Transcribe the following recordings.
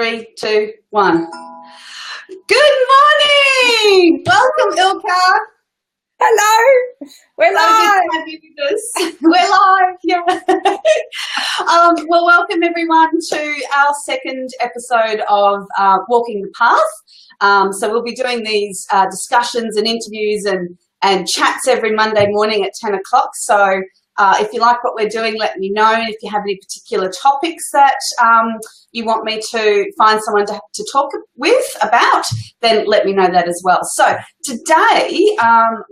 3, 2, 1. Good morning! Welcome, Ilka. Hello. We're live. We're live, yeah. Well, welcome everyone to our second episode of Walking the Path. So we'll be doing these discussions and interviews and chats every Monday morning at 10 o'clock. So if you like what we're doing, let me know. And if you have any particular topics that you want me to find someone to talk with about, then let me know that as well. So today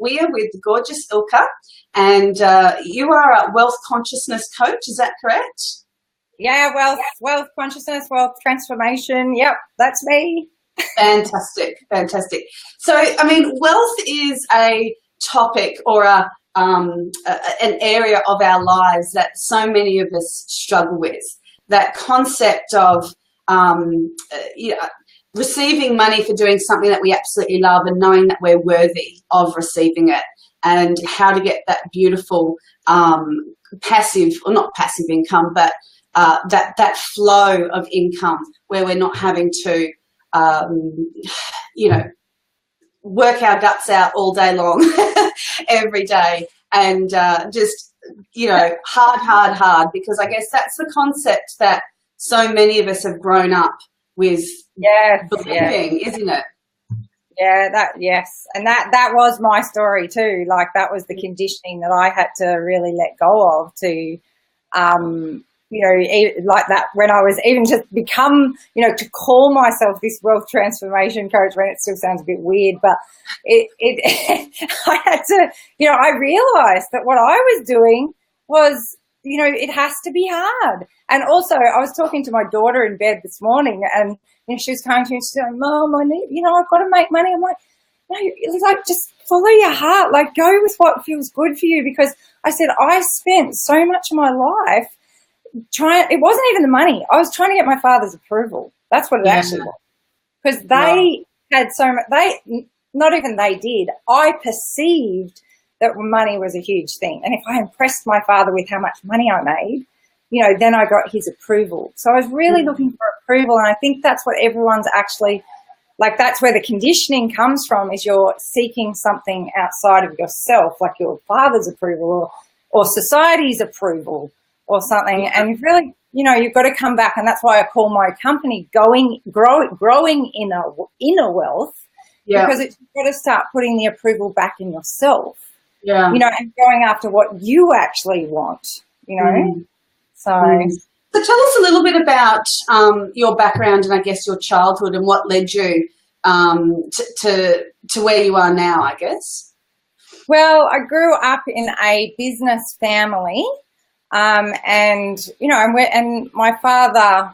we are with the gorgeous Ilka, and you are a wealth consciousness coach. Is that correct? Yeah, wealth consciousness, wealth transformation. Yep, that's me. Fantastic, fantastic. So, I mean, wealth is a topic or an area of our lives that so many of us struggle with. That concept of receiving money for doing something that we absolutely love and knowing that we're worthy of receiving it, and how to get that beautiful passive, or not passive income, but that flow of income where we're not having to work our guts out all day long every day, and just hard, because I guess that's the concept that so many of us have grown up with believing, isn't it? Yeah, yes. And that was my story too. Like, that was the conditioning that I had to really let go of to like that, when I was even to become, to call myself this wealth transformation coach, when it still sounds a bit weird, but I had to, I realized that what I was doing was, it has to be hard. And also, I was talking to my daughter in bed this morning, and she was coming to me and she's like, Mom, I've got to make money. I'm like, no, it's like, just follow your heart, like go with what feels good for you. Because I said, I spent so much of my life it wasn't even the money. I was trying to get my father's approval. That's what it actually was. Because they had so much, not even they did. I perceived that money was a huge thing. And if I impressed my father with how much money I made, then I got his approval. So I was really looking for approval. And I think that's what everyone's actually, like, that's where the conditioning comes from, is you're seeking something outside of yourself, like your father's approval or society's approval or something. And you've really, you've got to come back. And that's why I call my company growing inner wealth, because you've got to start putting the approval back in yourself, and going after what you actually want, So tell us a little bit about your background and I guess your childhood and what led you to where you are now, I guess. Well, I grew up in a business family. And my father,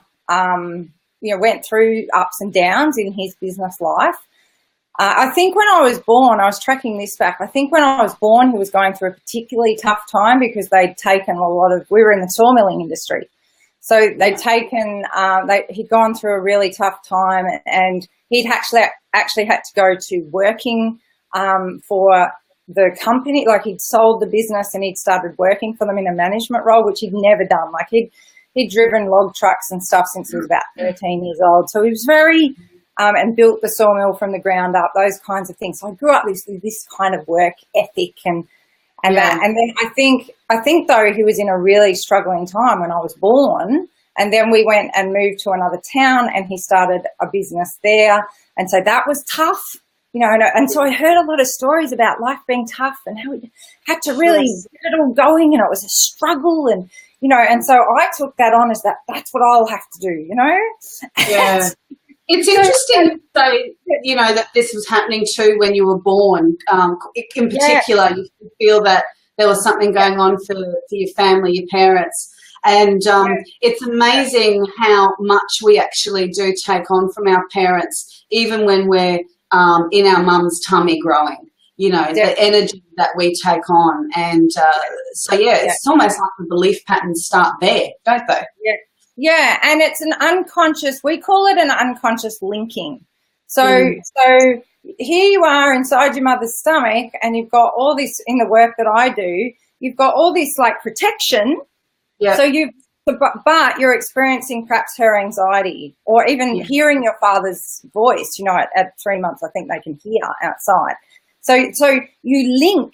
went through ups and downs in his business life. I think when I was born, I was tracking this back. I think when I was born, he was going through a particularly tough time because they'd taken we were in the sawmilling industry. So they'd taken, he'd gone through a really tough time, and he'd actually had to go to working, for the company. Like, he'd sold the business and he'd started working for them in a management role, which he'd never done. Like, he'd driven log trucks and stuff since he was about 13 years old. So he was very, and built the sawmill from the ground up, those kinds of things. So I grew up with this kind of work ethic and that. And then I think though, he was in a really struggling time when I was born. And then we went and moved to another town, and he started a business there. And so that was tough. And so I heard a lot of stories about life being tough and how he had to really get it all going, and it was a struggle, and and so I took that on as that's what I'll have to do, Yeah. It's interesting to say, that this was happening too when you were born. In particular, you feel that there was something going on for your family, your parents. And it's amazing how much we actually do take on from our parents, even when we're in our mum's tummy growing, the energy that we take on. And it's almost like the belief patterns start there, don't they? Yeah, and it's an unconscious, we call it an unconscious linking. So here you are inside your mother's stomach, and you've got all this, in the work that I do, you've got all this like protection. Yeah. So But you're experiencing perhaps her anxiety, or even hearing your father's voice. You know, at 3 months, I think they can hear outside. So you link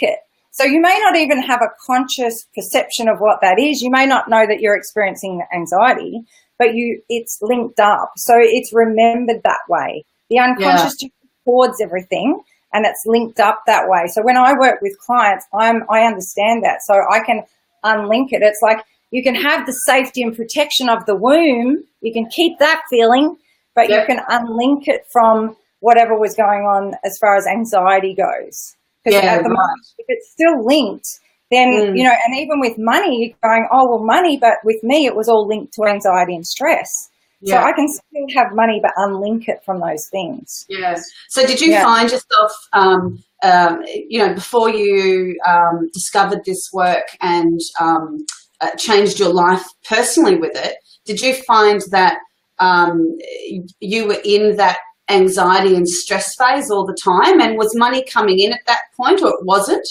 it. So you may not even have a conscious perception of what that is. You may not know that you're experiencing anxiety, but it's linked up. So it's remembered that way. The unconscious just records everything, and it's linked up that way. So when I work with clients, I understand that. So I can unlink it. It's like you can have the safety and protection of the womb. You can keep that feeling, but you can unlink it from whatever was going on as far as anxiety goes. Because at the moment, if it's still linked, then, you know, and even with money, you're going, oh, well, money, but with me, it was all linked to anxiety and stress. So I can still have money, but unlink it from those things. Yeah. So did you find yourself, you know, before you discovered this work and changed your life personally with it, did you find that you were in that anxiety and stress phase all the time? And was money coming in at that point, or it wasn't?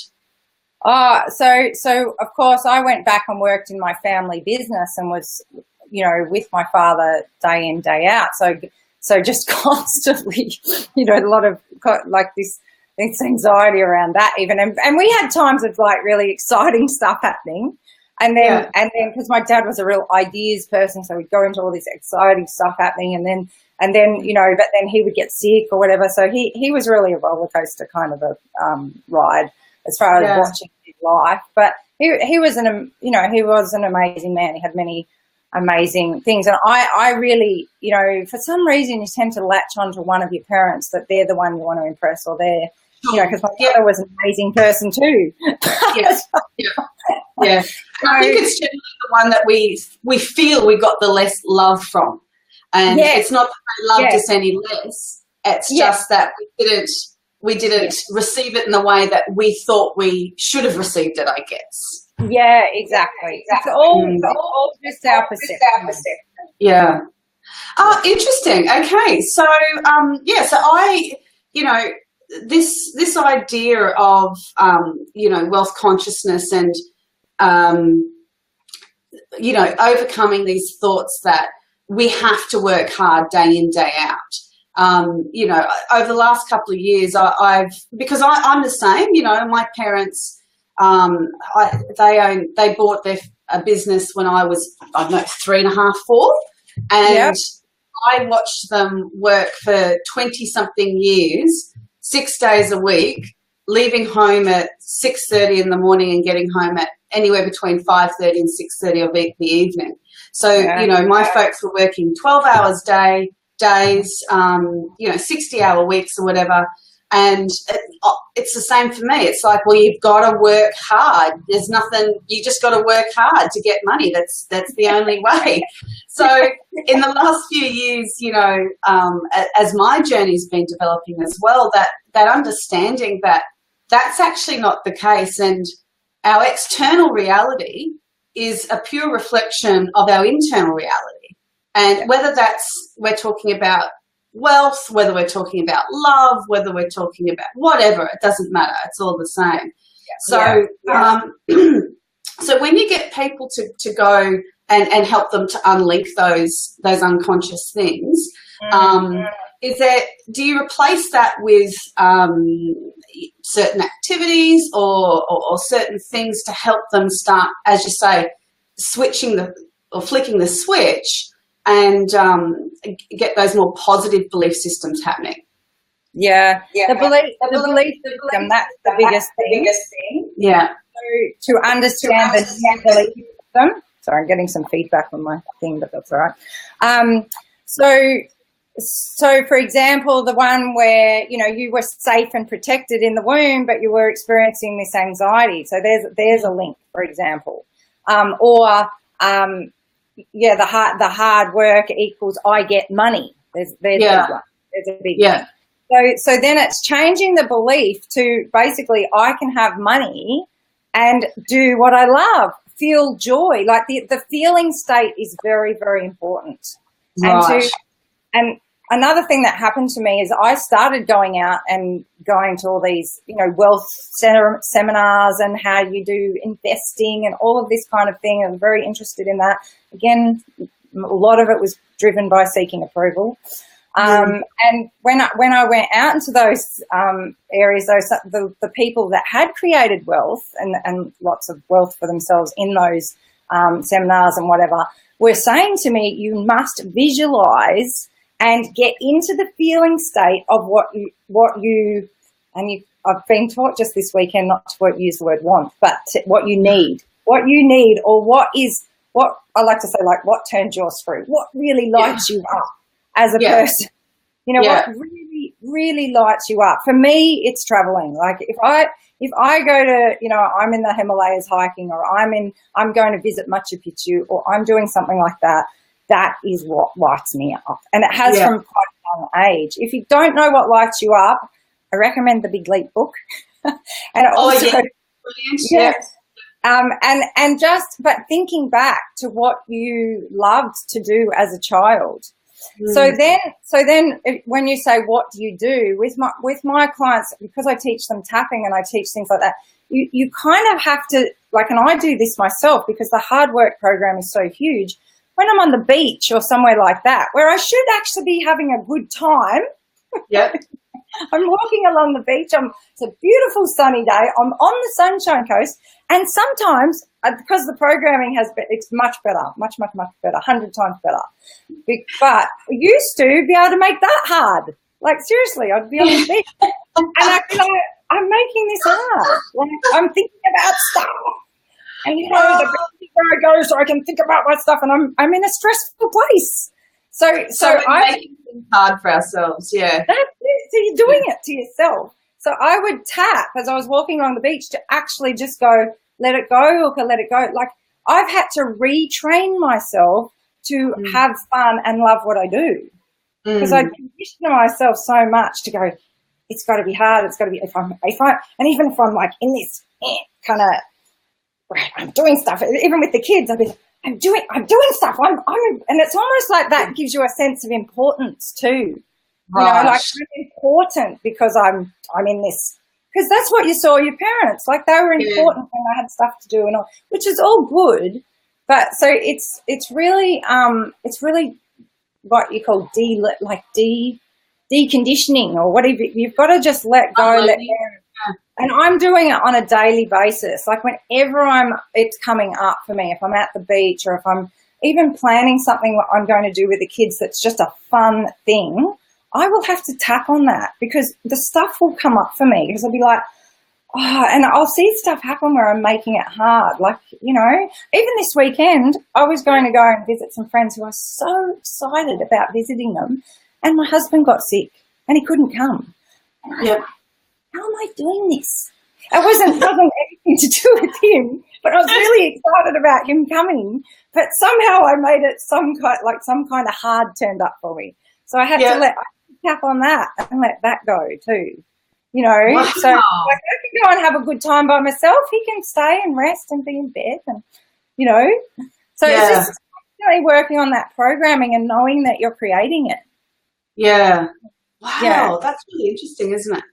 So of course I went back and worked in my family business and was, you know, with my father day in, day out. So just constantly, you know, a lot of like this anxiety around that even. And we had times of like really exciting stuff happening. And then because my dad was a real ideas person, so we'd go into all this exciting stuff happening, and then, you know, but then he would get sick or whatever. So he was really a roller coaster kind of a ride as far as watching his life. But he was he was an amazing man. He had many amazing things. And I really, you know, for some reason you tend to latch onto one of your parents, that they're the one you want to impress, or they're, you know, because my father was an amazing person too. And I think it's generally the one that we feel we got the less love from. And it's not that they loved us any less. It's just that we didn't receive it in the way that we thought we should have received it, I guess. Yeah, exactly. It's all just our perception. Yeah. Oh, interesting. Okay. So, so I, you know, this idea of, you know, wealth consciousness and, you know, overcoming these thoughts that we have to work hard day in, day out. You know, over the last couple of years, because I'm the same, you know, my parents, they bought a business when I was, I don't know, 3.5, 4, and I watched them work for 20-something years, 6 days a week, leaving home at 6:30 in the morning and getting home at anywhere between 5:30 and 6:30 of the evening. So, you know, my folks were working 12 hours days, you know, 60-hour weeks or whatever. And it's the same for me. It's like, well, you've got to work hard. There's nothing, you just got to work hard to get money. That's the only way. So in the last few years, you know, as my journey's been developing as well, that understanding that that's actually not the case. And our external reality is a pure reflection of our internal reality. And whether we're talking about wealth, whether we're talking about love, whether we're talking about whatever, it doesn't matter. It's all the same. So, so when you get people to go and help them to unlink those unconscious things, do you replace that with certain activities or certain things to help them start, as you say, flicking the switch and get those more positive belief systems happening? The belief system, that's the biggest thing. Yeah. So to understand the belief system. Sorry, I'm getting some feedback on my thing, but that's all right. So for example, the one where, you know, you were safe and protected in the womb, but you were experiencing this anxiety. So there's a link, for example. The hard work equals I get money. There's one. There's a big link. So then it's changing the belief to basically I can have money and do what I love, feel joy. Like the feeling state is very, very important. Right. And another thing that happened to me is I started going out and going to all these, wealth seminars and how you do investing and all of this kind of thing. I was very interested in that. Again, a lot of it was driven by seeking approval. And when I went out into those areas, the people that had created wealth and lots of wealth for themselves in those seminars and whatever were saying to me, you must visualize and get into the feeling state of I've been taught just this weekend not to use the word want, but what you need, or what I like to say, like what turns your screw, what really lights you up as a person, what really, really lights you up. For me, it's traveling. Like if I go to, I'm in the Himalayas hiking, or I'm going to visit Machu Picchu, or I'm doing something like that, that is what lights me up. And it has from quite a young age. If you don't know what lights you up, I recommend the Big Leap book. And but thinking back to what you loved to do as a child. So then when you say, what do you do with my clients, because I teach them tapping and I teach things like that, you kind of have to, like, and I do this myself because the hard work program is so huge. When I'm on the beach or somewhere like that, where I should actually be having a good time. Yep. I'm walking along the beach. It's a beautiful sunny day. I'm on the Sunshine Coast. And sometimes, because the programming it's much better, much, much, much better, 100 times better. But I used to be able to make that hard. Like, seriously, I'd be on the beach. And I'm making this hard. Like, I'm thinking about stuff. And, the beach where I go so I can think about my stuff. And I'm in a stressful place. So we're making things hard for ourselves, yeah. That's it. So you're doing it to yourself. So I would tap as I was walking along the beach to actually just go, let it go, Ilka, let it go. Like, I've had to retrain myself to have fun and love what I do. Because I conditioned myself so much to go, it's got to be hard. It's got to be, and even if I'm like in this kind of, I'm doing stuff, even with the kids, I'd be like, I'm doing stuff. And it's almost like that gives you a sense of importance too. Right. Like, I'm important because I'm in this, because that's what you saw your parents, like they were important when they had stuff to do and all, which is all good. But so it's really what you call deconditioning or whatever. You've got to just let go, let go. And I'm doing it on a daily basis. Like whenever it's coming up for me, if I'm at the beach or if I'm even planning something what I'm going to do with the kids that's just a fun thing, I will have to tap on that because the stuff will come up for me because I'll be like, and I'll see stuff happen where I'm making it hard. Like, even this weekend, I was going to go and visit some friends who I was so excited about visiting them, and my husband got sick and he couldn't come. And how am I doing this? It wasn't anything to do with him, but I was really excited about him coming. But somehow I made it some kind of hard turned up for me. So I had to tap on that and let that go too. Wow. So like, I can go and have a good time by myself. He can stay and rest and be in bed, and So it's just really working on that programming and knowing that you're creating it. Yeah. Wow, that's really interesting, isn't it?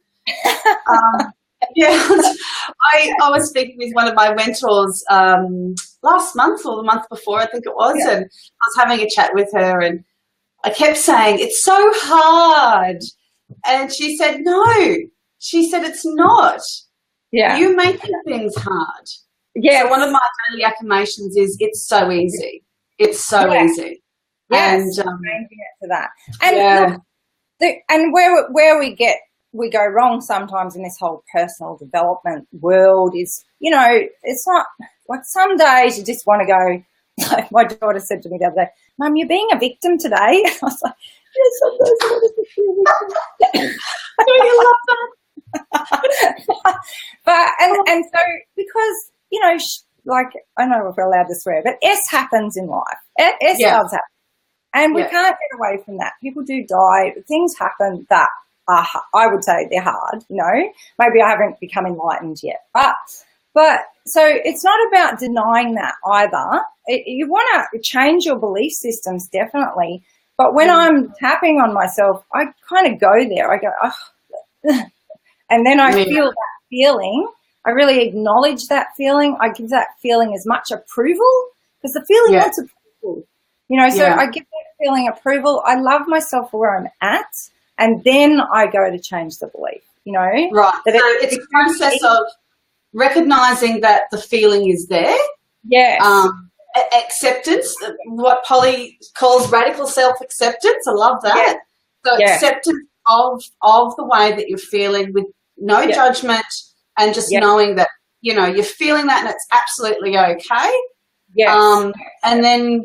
I was speaking with one of my mentors last month or the month before, I think it was, and I was having a chat with her, and I kept saying, it's so hard. And she said, no. She said, it's not. Yeah. You making things hard. Yeah. So one of my daily affirmations is, it's so easy. It's so easy. Yes. And changing it to that. And and where we go wrong sometimes in this whole personal development world is, it's not like some days you just want to go, like my daughter said to me the other day, Mum, you're being a victim today. I was like, yes, sometimes I want to be a victim. Don't you love that? But and so because like I don't know if we're allowed to swear, but S happens in life. S does happen, and we can't get away from that. People do die. Things happen that are, I would say, they're hard. Maybe I haven't become enlightened yet, but so it's not about denying that either. You want to change your belief systems, definitely. But when I'm tapping on myself, I kind of go there. I go, oh. And then I feel that feeling. I really acknowledge that feeling. I give that feeling as much approval, because the feeling wants approval. So I give that feeling approval. I love myself for where I'm at, and then I go to change the belief, Right. That so it's a process of recognizing that the feeling is there. Yes. Acceptance, what Polly calls radical self-acceptance. I love that. So acceptance of the way that you're feeling, with no judgment, and just knowing that, you're feeling that and it's absolutely okay. Yes. And then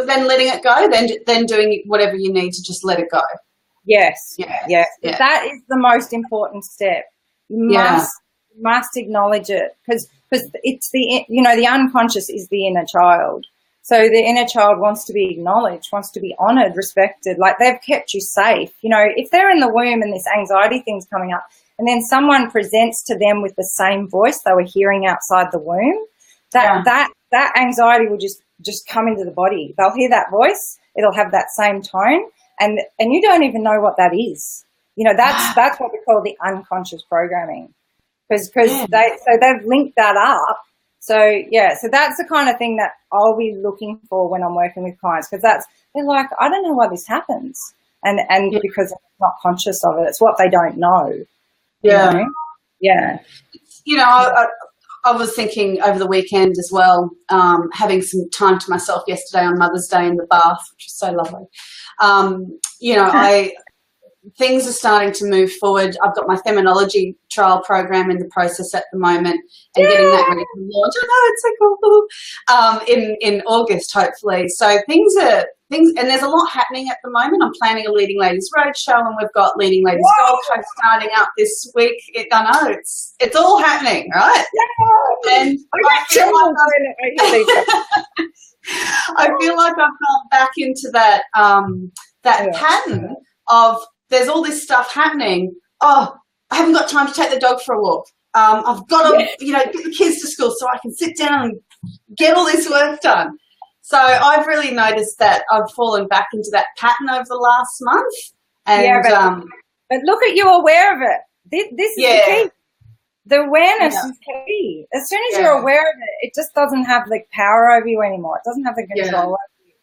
then letting it go, then doing whatever you need to just let it go. Yes. Yes. That is the most important step. You must acknowledge it, because it's the unconscious is the inner child. So the inner child wants to be acknowledged, wants to be honoured, respected, like they've kept you safe. If they're in the womb and this anxiety thing's coming up, and then someone presents to them with the same voice they were hearing outside the womb, that anxiety will just come into the body. They'll hear that voice, it'll have that same tone, and you don't even know what that is. That's what we call the unconscious programming, because they've linked that up. So that's the kind of thing that I'll be looking for when I'm working with clients, because they're like, I don't know why this happens, and because I'm not conscious of it. It's what they don't know. Yeah. Yeah. I was thinking over the weekend as well, having some time to myself yesterday on Mother's Day in the bath, which was so lovely. Things are starting to move forward. I've got my feminology trial program in the process at the moment, and getting that ready to launch. I know, it's so cool. In August, hopefully. So things, and there's a lot happening at the moment. I'm planning a Leading Ladies Roadshow, and we've got Leading Ladies Gold Coast starting up this week. I know it's all happening, right? Yeah. And I feel like I've gone back into that pattern of, there's all this stuff happening. Oh, I haven't got time to take the dog for a walk. I've got to, get the kids to school so I can sit down and get all this work done. So I've really noticed that I've fallen back into that pattern over the last month. And but look at you aware of it. This is the key. The awareness is key. As soon as you're aware of it, it just doesn't have the power over you anymore. It doesn't have the control over you.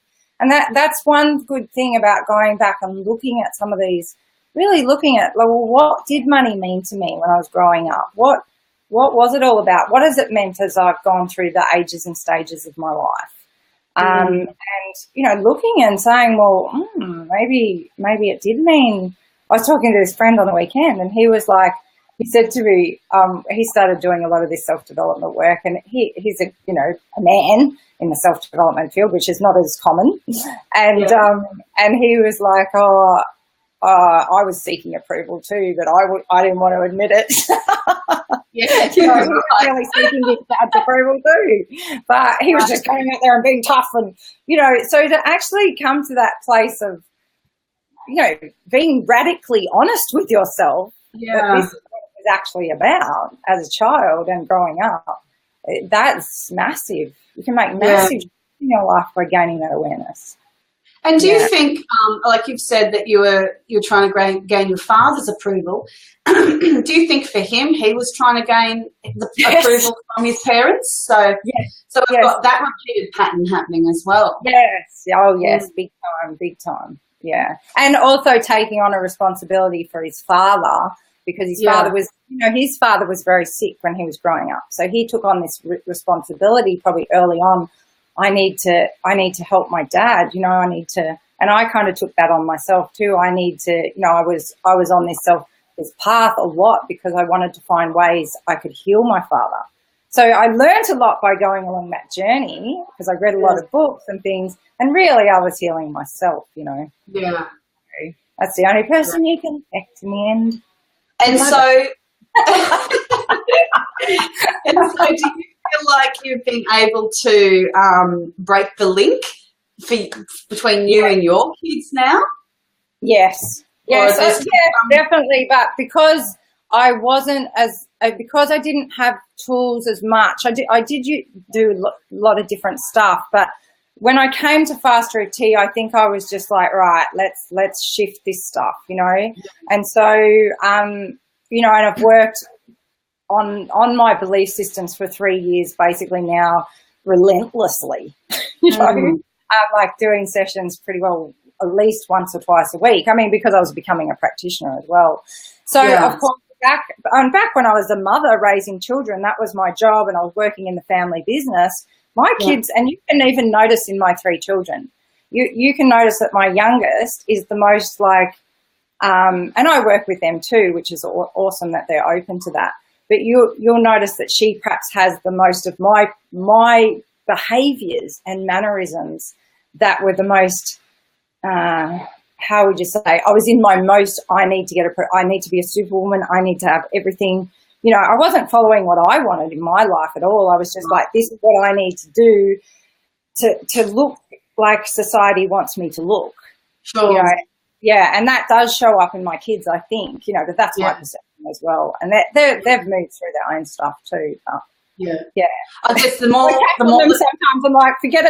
And that's one good thing about going back and looking at some of these, really looking at, well, what did money mean to me when I was growing up? What was it all about? What has it meant as I've gone through the ages and stages of my life? And, looking and saying, well, maybe it did mean, I was talking to this friend on the weekend, and he was like, he said to me, he started doing a lot of this self-development work, and he's a man in the self-development field, which is not as common. And and he was like, I was seeking approval too, but I didn't want to admit it. He was really seeking dad's approval too. But he was just going out there and being tough, and so to actually come to that place of being radically honest with yourself, that this is what it was actually about as a child and growing up, that's massive. You can make massive change in your life by gaining that awareness. And do you think, like you've said, that you were trying to gain your father's approval? Do you think for him he was trying to gain the approval from his parents? So we've got that repeated pattern happening as well. Yes. Oh, yes. Big time. Yeah. And also taking on a responsibility for his father, because his father was, his father was very sick when he was growing up. So he took on this responsibility probably early on. I need to help my dad, I need to, and I kind of took that on myself too. I need to, I was on this path a lot because I wanted to find ways I could heal my father. So I learned a lot by going along that journey, because I read a lot of books and things, and really I was healing myself, Yeah. That's the only person you can affect in the end. And so, do you feel like you've been able to break the link between you and your kids now? Yes, definitely. But because I wasn't because I didn't have tools as much, I did do a lot of different stuff, but when I came to Fast Route Tea, I think I was just like, right, let's shift this stuff, you know. And so, you know, and I've worked on my belief systems for 3 years, basically now, relentlessly, you know, like doing sessions pretty well at least once or twice a week. I mean, because I was becoming a practitioner as well. So, of course, back when I was a mother raising children, that was my job, and I was working in the family business. My kids, and you can even notice in my 3 children, you can notice that my youngest is the most like, and I work with them too, which is awesome that they're open to that. But you'll notice that she perhaps has the most of my behaviours and mannerisms that were the most, how would you say? I was in my most. I need to be a superwoman. I need to have everything. You know, I wasn't following what I wanted in my life at all. I was just like, this is what I need to do to look like society wants me to look. Sure. You know, yeah, and that does show up in my kids, I think, you know, but that's my perception as well. And they've moved through their own stuff too. Yeah. I guess the more sometimes I'm like, forget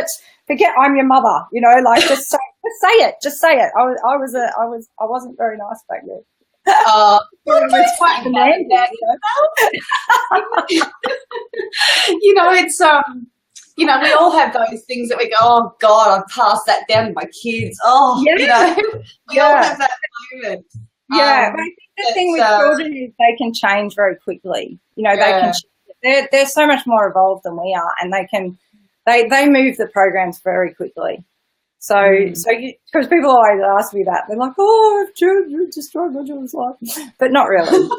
I'm your mother, you know, like just say it. I wasn't very nice back then. It's quite demanding. You know, it's you know, we all have those things that we go, oh God, I've passed that down to my kids. Oh, you know, we all have that moment. Yeah, but I think the thing with children is they can change very quickly. You know, they're so much more evolved than we are, and they move the programs very quickly. So because people always ask me that, they're like, oh, I've destroyed my children's life, but not really.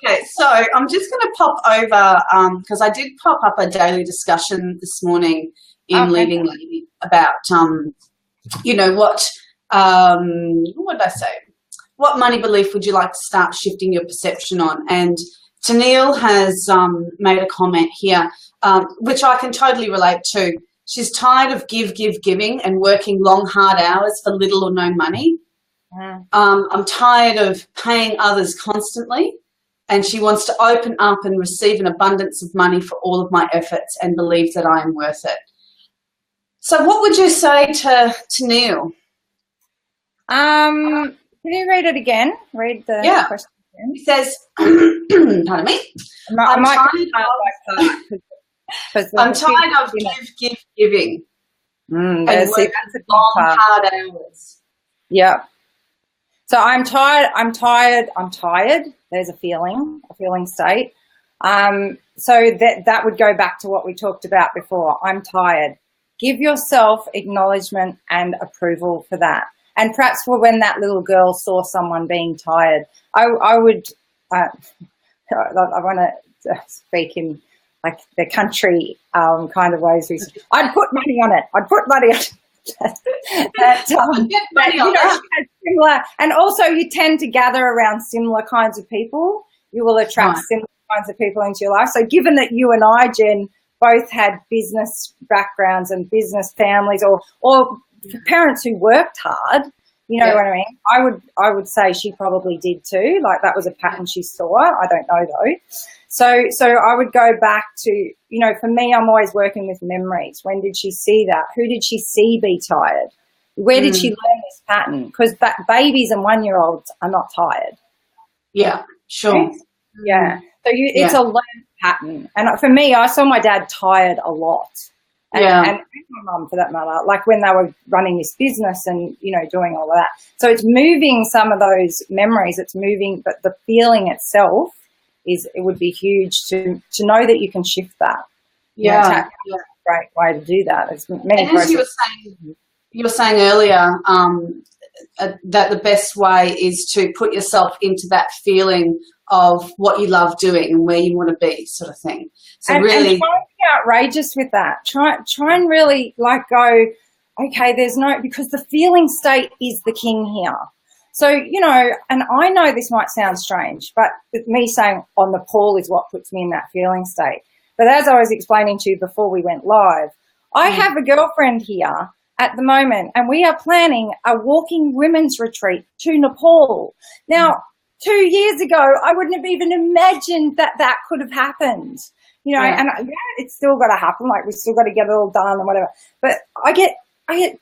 Okay, so I'm just going to pop over because I did pop up a daily discussion this morning in Leading Lady about you know, what did I say? What money belief would you like to start shifting your perception on? And Neal has made a comment here, which I can totally relate to. She's tired of giving and working long, hard hours for little or no money. I'm tired of paying others constantly, and she wants to open up and receive an abundance of money for all of my efforts and believe that I am worth it. So what would you say to Neal? Can you read it again? Read the question again. He says, pardon me. I'm tired of giving. And that's a long, hard hours. Yeah. So I'm tired. There's a feeling state. So that would go back to what we talked about before. I'm tired. Give yourself acknowledgement and approval for that. And perhaps for when that little girl saw someone being tired, I would, I want to speak in like the country kind of ways. I'd put money on it. Similar, and also you tend to gather around similar kinds of people. You will attract similar kinds of people into your life. So given that you and I, Jen, both had business backgrounds and business families, or parents who worked hard, you know what I mean? I would say she probably did too. Like that was a pattern she saw. I don't know though. So I would go back to, you know, for me, I'm always working with memories. When did she see that? Who did she see be tired? Where did she learn this pattern? Because babies and 1-year-olds are not tired. Yeah, sure. Yeah. So it's a learned pattern. And for me, I saw my dad tired a lot. And my mum, for that matter, like when they were running this business and, you know, doing all of that. So it's moving some of those memories. It's moving, but the feeling itself it would be huge to know that you can shift that. Yeah. It's a great way to do that. There's many and as you were saying earlier, that the best way is to put yourself into that feeling of what you love doing and where you want to be, sort of thing. So and try and be outrageous with that. Try and really like go, okay, because the feeling state is the king here. So, you know, and I know this might sound strange, but me saying on the pool is what puts me in that feeling state. But as I was explaining to you before we went live, I have a girlfriend here at the moment, and we are planning a walking women's retreat to Nepal. Now, 2 years ago, I wouldn't have even imagined that could have happened. you know, and it's still got to happen. Like, we still got to get it all done and whatever. But I get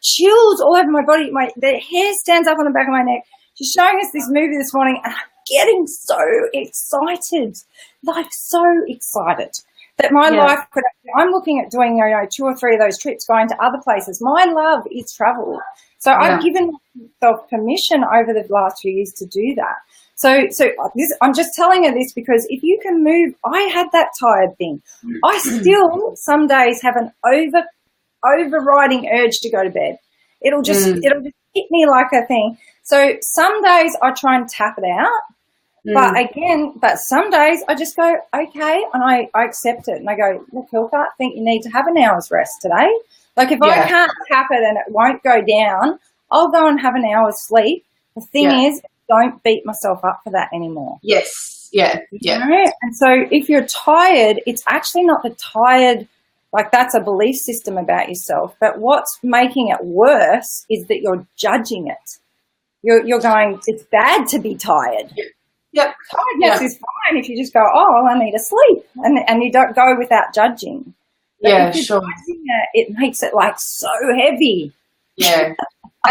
chills all over my body. The hair stands up on the back of my neck. She's showing us this movie this morning, and I'm getting so excited, like so excited that my life could. I'm looking at doing 2 or 3 of those trips, going to other places. My love is travel, so I've given myself permission over the last few years to do that. So I'm just telling her this because if you can move, I had that tired thing. I still some days have an overriding urge to go to bed. It'll just hit me like a thing. So some days I try and tap it out, but some days I just go, okay, and I accept it. And I go, look, Ilka, I think you need to have an hour's rest today. Like, if I can't tap it and it won't go down, I'll go and have an hour's sleep. The thing is, don't beat myself up for that anymore. Yes, yeah. You know? And so if you're tired, it's actually not the tired, like, that's a belief system about yourself. But what's making it worse is that you're judging it. You're going, it's bad to be tired. Yep. Tiredness is fine if you just go, oh, well, I need to sleep. And you don't go without judging. But if you're judging it makes it, like, so heavy. Yeah.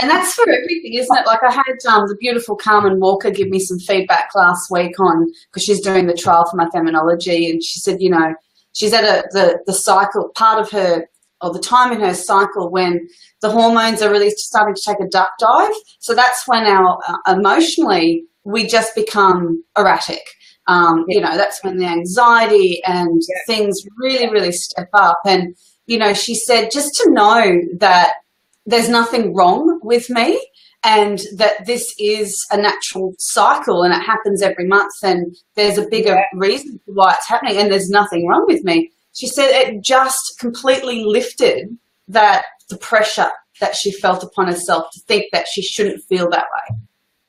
And that's for everything, isn't it? Like, I had the beautiful Carmen Walker give me some feedback last week on, because she's doing the trial for my feminology, and she said, you know, she's at the cycle, part of her, or the time in her cycle when the hormones are really starting to take a duck dive. So that's when our emotionally we just become erratic. You know, that's when the anxiety and things really, really step up. And, you know, she said just to know that there's nothing wrong with me and that this is a natural cycle and it happens every month, and there's a bigger reason for why it's happening, and there's nothing wrong with me. She said it just completely lifted the pressure that she felt upon herself to think that she shouldn't feel that way.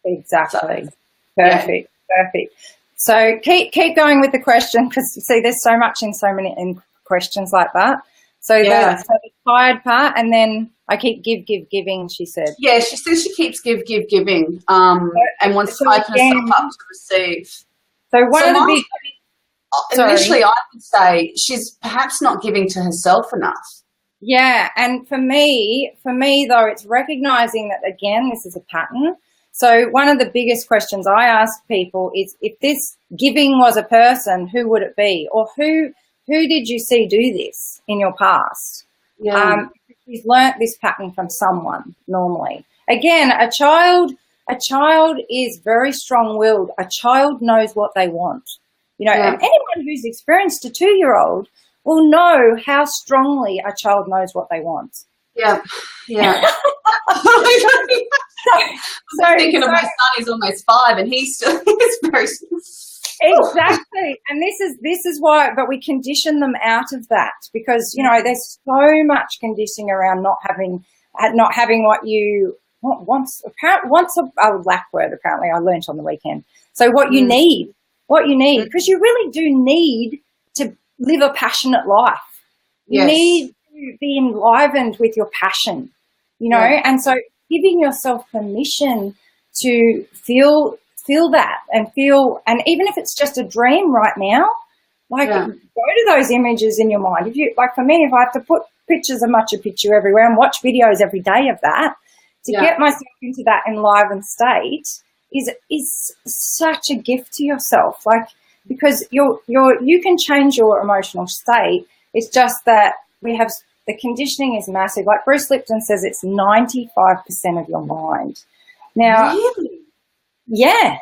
Exactly. So, perfect. So keep going with the question, because, see, there's so much in so many questions like that. So, the tired part, and then I keep giving, she said. Yeah, she says she keeps giving, and wants to open herself up to receive. So initially I would say she's perhaps not giving to herself enough. Yeah, and for me though, it's recognizing that, again, this is a pattern. So one of the biggest questions I ask people is, if this giving was a person, who would it be? Or who did you see do this in your past? Yeah. You've learnt this pattern from someone normally. Again, a child is very strong-willed. A child knows what they want. You know, and anyone who's experienced a 2-year-old will know how strongly a child knows what they want. Yeah. I'm thinking of my son. He's almost 5, and he's very. Exactly, and this is why. But we condition them out of that, because, you know, there's so much conditioning around not having what you want. Once a black word, apparently I learnt on the weekend. So what you need, because you really do need to live a passionate life. You need to be enlivened with your passion, you know, and so giving yourself permission to feel that and even if it's just a dream right now, like, go to those images in your mind. If you, like, for me, if I have to put pictures of Machu Picchu everywhere and watch videos every day of that to get myself into that enlivened state is such a gift to yourself. Like, because you can change your emotional state. It's just that the conditioning is massive. Like Bruce Lipton says, it's 95% of your mind. Now, really? Yeah,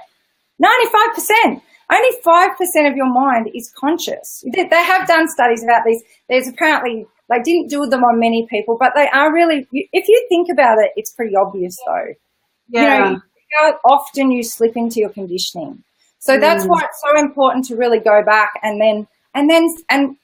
95%. Only 5% of your mind is conscious. They have done studies about these. There's apparently, they didn't do them on many people, but they are really, if you think about it, it's pretty obvious though. Yeah. You know, how often you slip into your conditioning. So that's why it's so important to really go back and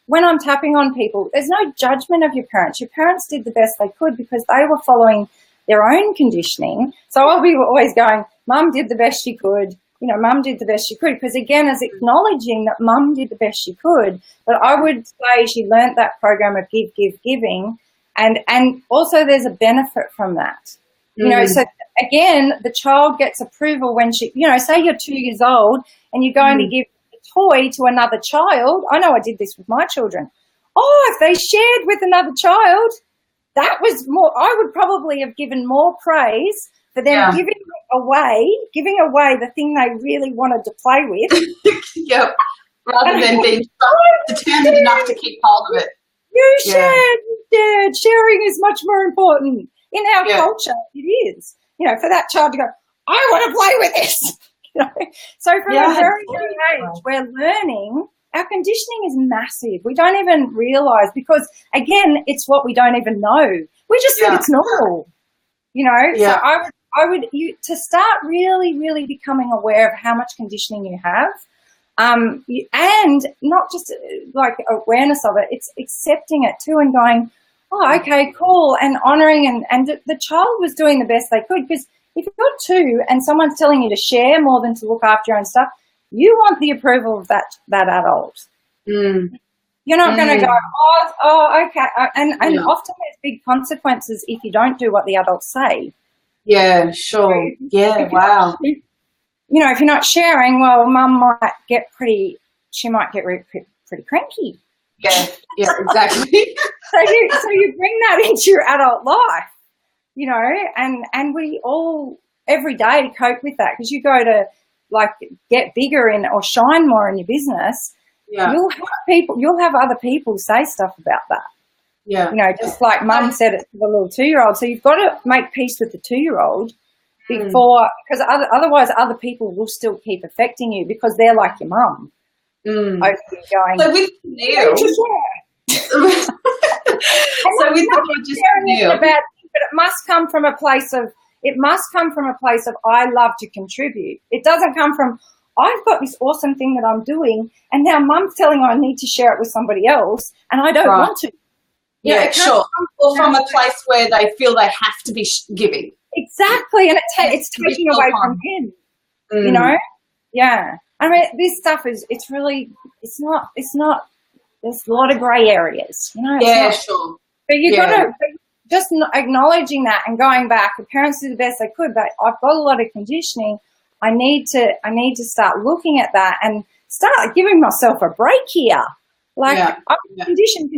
when I'm tapping on people, there's no judgment of your parents. Your parents did the best they could because they were following their own conditioning. So I'll be always going, Mum did the best she could. You know, Mum did the best she could. Because again, as acknowledging that Mum did the best she could, but I would say she learnt that program of giving. And also there's a benefit from that. You know, so again, the child gets approval when she, you know, say you're 2 years old and you're going to give a toy to another child, I know I did this with my children. Oh, if they shared with another child, that was more, I would probably have given more praise for them giving away the thing they really wanted to play with. Yep. Rather than being determined enough to keep hold of it. You shared. Sharing is much more important. In our culture, it is. For that child to go, I want to play with this. So from a very young age, we're learning. Our conditioning is massive. We don't even realise because, again, it's what we don't even know. We just think it's normal. So I would to start really, really becoming aware of how much conditioning you have. And not just like awareness of it, it's accepting it too and going, oh, okay, cool, and honouring and the child was doing the best they could, because if you're two and someone's telling you to share more than to look after your own stuff, you want the approval of that adult. You're not going to go, okay, and often there's big consequences if you don't do what the adults say. Yeah, sure. Yeah, wow. If you're not sharing, well, mum might get pretty cranky. Yeah, exactly. So you bring that into your adult life, and we all every day cope with that, because you go to like get bigger or shine more in your business. Yeah. You'll have other people say stuff about that. Yeah. Just like mum said it to the little 2-year-old. So you've got to make peace with the 2-year-old. Because otherwise other people will still keep affecting you because they're like your mum. So with Neal, but it must come from a place of I love to contribute. It doesn't come from I've got this awesome thing that I'm doing and now mum's telling I need to share it with somebody else and I don't want to. Yeah, sure. Or from a place where they feel they have to be giving. Exactly, and it's taking away from him. Yeah. I mean, this stuff it's not. There's a lot of grey areas. Sure. But you got to just acknowledging that and going back. The parents did the best they could, but I've got a lot of conditioning. I need to start looking at that and start giving myself a break here. Like I'm conditioned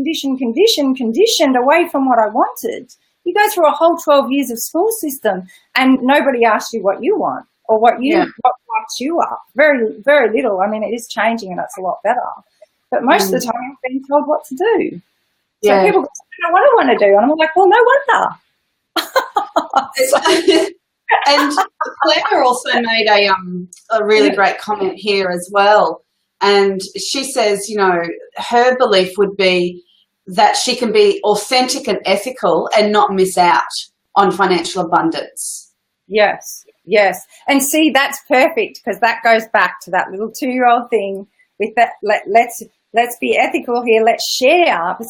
away from what I wanted. You go through a whole 12 years of school system and nobody asks you what you want or what lights you up. Very, very little. I mean, it is changing and it's a lot better. But most of the time I'm being told what to do. So people go, I don't know what I want to do. And I'm like, well, no wonder. And Claire also made a really great comment here as well. And she says, her belief would be that she can be authentic and ethical and not miss out on financial abundance. Yes. And see, that's perfect because that goes back to that little 2-year-old thing with that. Let's be ethical here. Let's share. But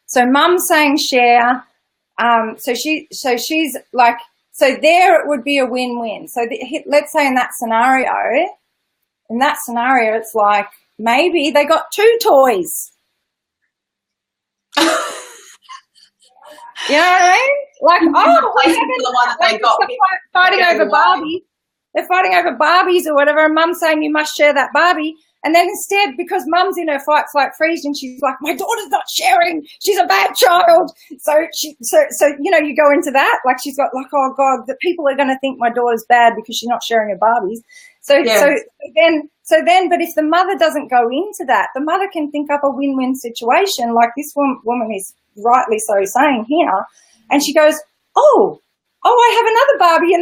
so mum's saying share. So she's like, so there it would be a win-win. So let's say in that scenario, it's like maybe they got 2 toys. You know what I mean? Like, they're fighting over Barbies. They're fighting over Barbies or whatever, and mum's saying you must share that Barbie. And then instead, because mum's in her fight, flight, freeze, and she's like, my daughter's not sharing. She's a bad child. So you go into that. Like she's got like, oh God, the people are going to think my daughter's bad because she's not sharing her Barbies. So then, but if the mother doesn't go into that, the mother can think up a win-win situation like this woman is rightly so saying here. And she goes, oh, I have another Barbie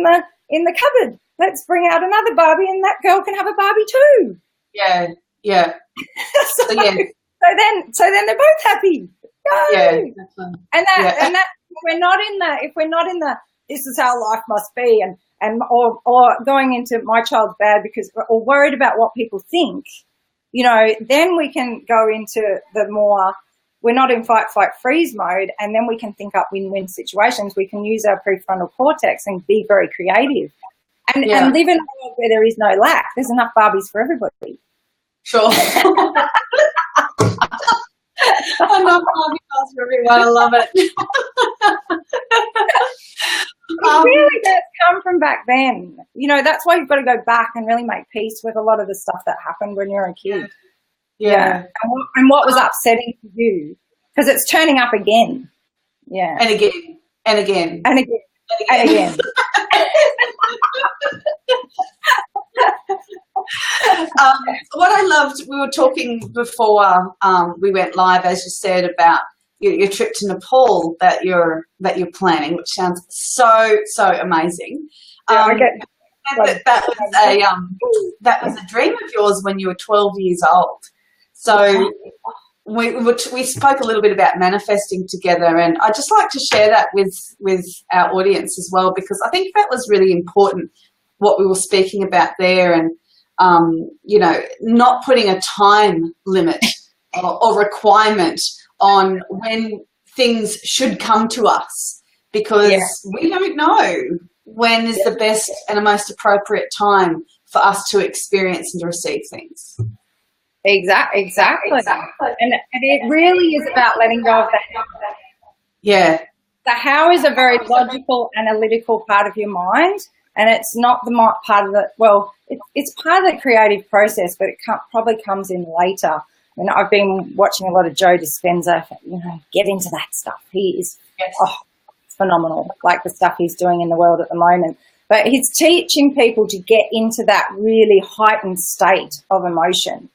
in the cupboard. Let's bring out another Barbie and that girl can have a Barbie too. Yeah. So then they're both happy. Yay! Yeah, definitely. And that if we're not in the this is how life must be or going into my child's bad or worried about what people think, then we can go into the more we're not in fight, flight, freeze mode, and then we can think up win-win situations. We can use our prefrontal cortex and be very creative. And live in a world where there is no lack. There's enough Barbies for everybody. Sure. Enough Barbie dolls for everyone. I love it. It really does come from back then. You know, that's why you've got to go back and really make peace with a lot of the stuff that happened when you were a kid. Yeah. And what was upsetting to you, because it's turning up again. Yeah. And again. And again. And again. And again. What I loved, we were talking before we went live, as you said, about your trip to Nepal that you're planning, which sounds so amazing. That was a dream of yours when you were 12 years old. So we spoke a little bit about manifesting together, and I'd just like to share that with our audience as well, because I think that was really important, what we were speaking about there, and you know, not putting a time limit or requirement on when things should come to us, because we don't know when is the best and the most appropriate time for us to experience and to receive things. Exactly. And it really is about letting go of that. Yeah. The how is a very logical, analytical part of your mind, and it's not the part of the, well, it's part of the creative process, but it probably comes in later. And I've been watching a lot of Joe Dispenza, you know, get into that stuff. He is phenomenal, like the stuff he's doing in the world at the moment. But he's teaching people to get into that really heightened state of emotion.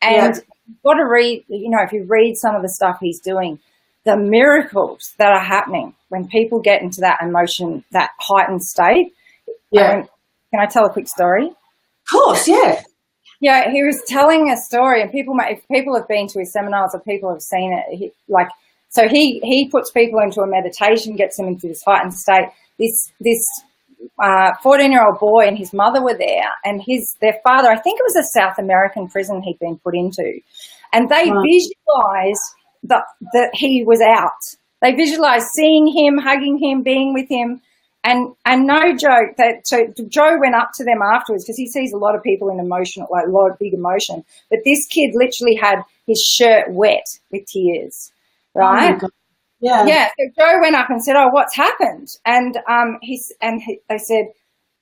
And you've got to read, you know, if you read some of the stuff he's doing, the miracles that are happening when people get into that emotion, that heightened state. Yeah. Can I tell a quick story? Of course, yeah. Yeah, he was telling a story, and if people have been to his seminars or people have seen it, he puts people into a meditation, gets them into this heightened state. This 14-year-old boy and his mother were there, and their father, I think it was a South American prison he'd been put into, and they visualized that he was out. They visualized seeing him, hugging him, being with him. And no joke, so Joe went up to them afterwards, because he sees a lot of people in emotion, like a lot of big emotion. But this kid literally had his shirt wet with tears, right? Oh, yeah. So Joe went up and said, "Oh, what's happened?" And they said,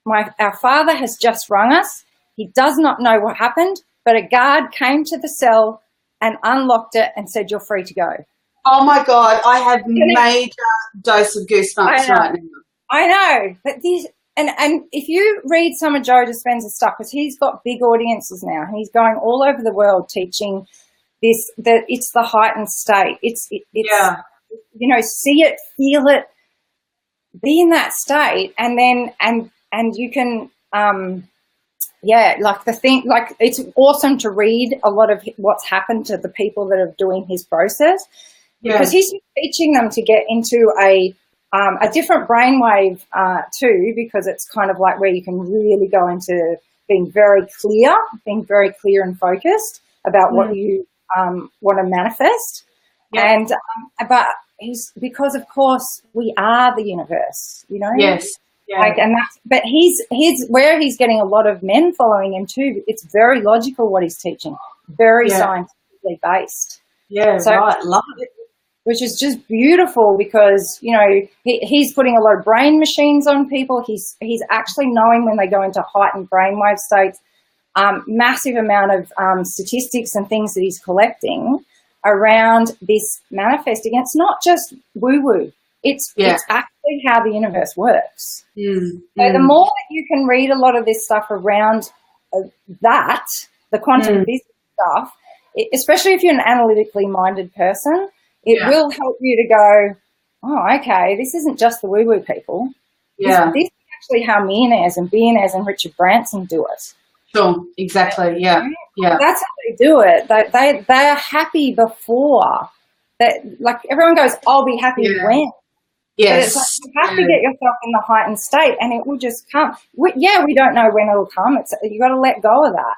"Our father has just rung us. He does not know what happened, but a guard came to the cell and unlocked it and said, 'You're free to go.'" Oh my God, I have major dose of goosebumps right now. I know, but and if you read some of Joe Dispenza's stuff, because he's got big audiences now, and he's going all over the world teaching this, that it's the heightened state. It's you know, see it, feel it, be in that state, and then and you can like it's awesome to read a lot of what's happened to the people that are doing his process, because he's teaching them to get into a different brainwave too, because it's kind of like where you can really go into being very clear and focused about what you want to manifest. And but because of course we are the universe, you know. But he's where he's getting a lot of men following him too. It's very logical what he's teaching, very scientifically based. Love it. Which is just beautiful, because, you know, he's putting a lot of brain machines on people. He's actually knowing when they go into heightened brainwave states, massive amount of statistics and things that he's collecting around this manifesting. It's not just woo-woo. It's actually how the universe works. So the more that you can read a lot of this stuff around that, the quantum physics stuff, especially if you're an analytically minded person, it will help you to go, oh, okay, this isn't just the woo-woo people. This is actually how millionaires and billionaires and Richard Branson do it. Sure, exactly, yeah. That's how they do it. They're happy before. Like everyone goes, I'll be happy when. Yes. But it's like you have to get yourself in the heightened state, and it will just come. We don't know when it'll come. You got to let go of that.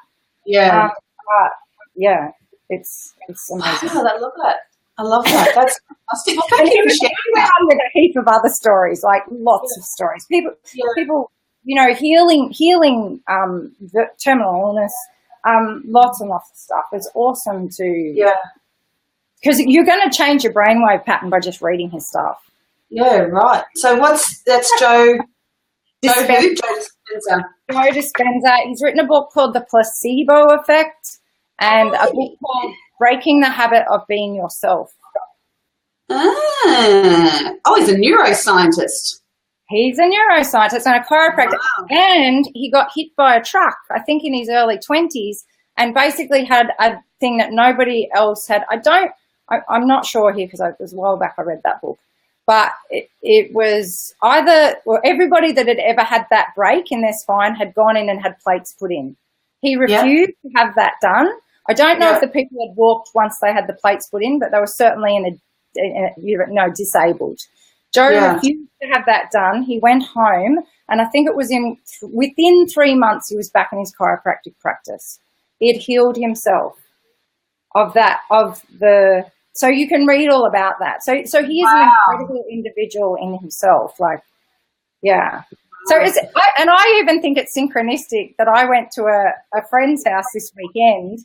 It's amazing. Oh, I love that. I love that. That's fantastic. Well, thank you for sharing that. With a heap of other stories, like lots of stories. People, you know, healing the terminal illness, lots and lots of stuff. It's awesome because you're going to change your brainwave pattern by just reading his stuff. Yeah, right. So that's Joe Joe who? Dispenza. Joe Dispenza. Joe Dispenza. He's written a book called The Placebo Effect and a book called Breaking the Habit of Being Yourself. Oh, he's a neuroscientist. He's a neuroscientist and a chiropractor. Wow. And he got hit by a truck, I think in his early 20s, and basically had a thing that nobody else had. I'm not sure here because it was a while back I read that book. But it was either, well, everybody that had ever had that break in their spine had gone in and had plates put in. He refused to have that done. I don't know if the people had walked once they had the plates put in, but they were certainly disabled. Joe refused to have that done. He went home, and I think it was within 3 months he was back in his chiropractic practice. He had healed himself so you can read all about that. So he is an incredible individual in himself. So I even think it's synchronistic that I went to a friend's house this weekend,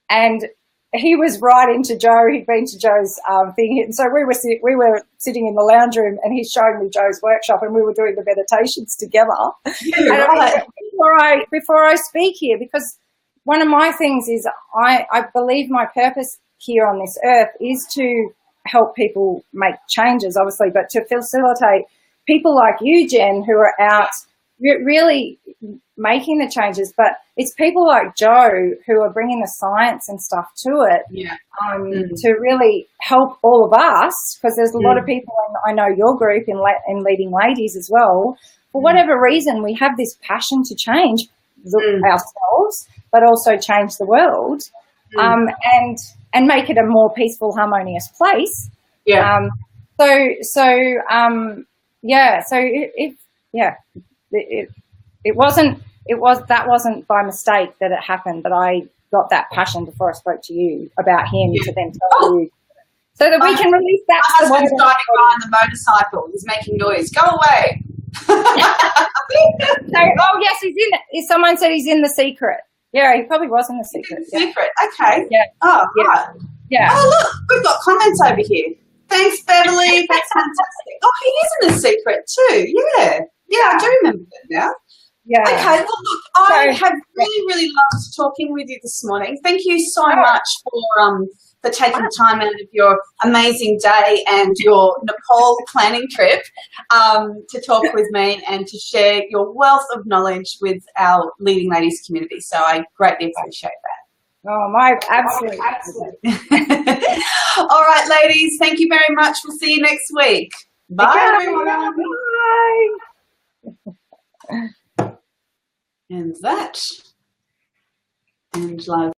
and he was right into Joe. He'd been to Joe's thing, and so we were sitting in the lounge room, and he's showing me Joe's workshop, and we were doing the meditations together. Yeah, and before I speak here, because one of my things is I believe my purpose here on this earth is to help people make changes, obviously, but to facilitate people like you, Jen, who are out really making the changes. But it's people like Joe who are bringing the science and stuff to it to really help all of us, because there's a lot of people, and I know your group in Leading Ladies as well, for whatever reason, we have this passion to change ourselves, but also change the world and make it a more peaceful, harmonious place. Yeah. That wasn't by mistake that it happened, but I got that passion before I spoke to you about him to then tell you, so that we can release that. My husband's driving by on the motorcycle. He's making noise. Go away. Yes, someone said he's in The Secret. Yeah, he probably was in The Secret. Secret. Okay. Yeah. Oh, right. Yeah. Oh, look, we've got comments over here. Thanks, Beverly. That's fantastic. Oh, he is in The Secret too. Yeah. Yeah, I do remember that now. Yeah. Okay, well, look, I have really loved talking with you this morning. Thank you so much for taking time out of your amazing day and your Nepal planning trip to talk with me and to share your wealth of knowledge with our Leading Ladies community. So I greatly appreciate that. Oh, my absolutely. All right, ladies, thank you very much. We'll see you next week. Bye, everyone. Bye. And that, and love.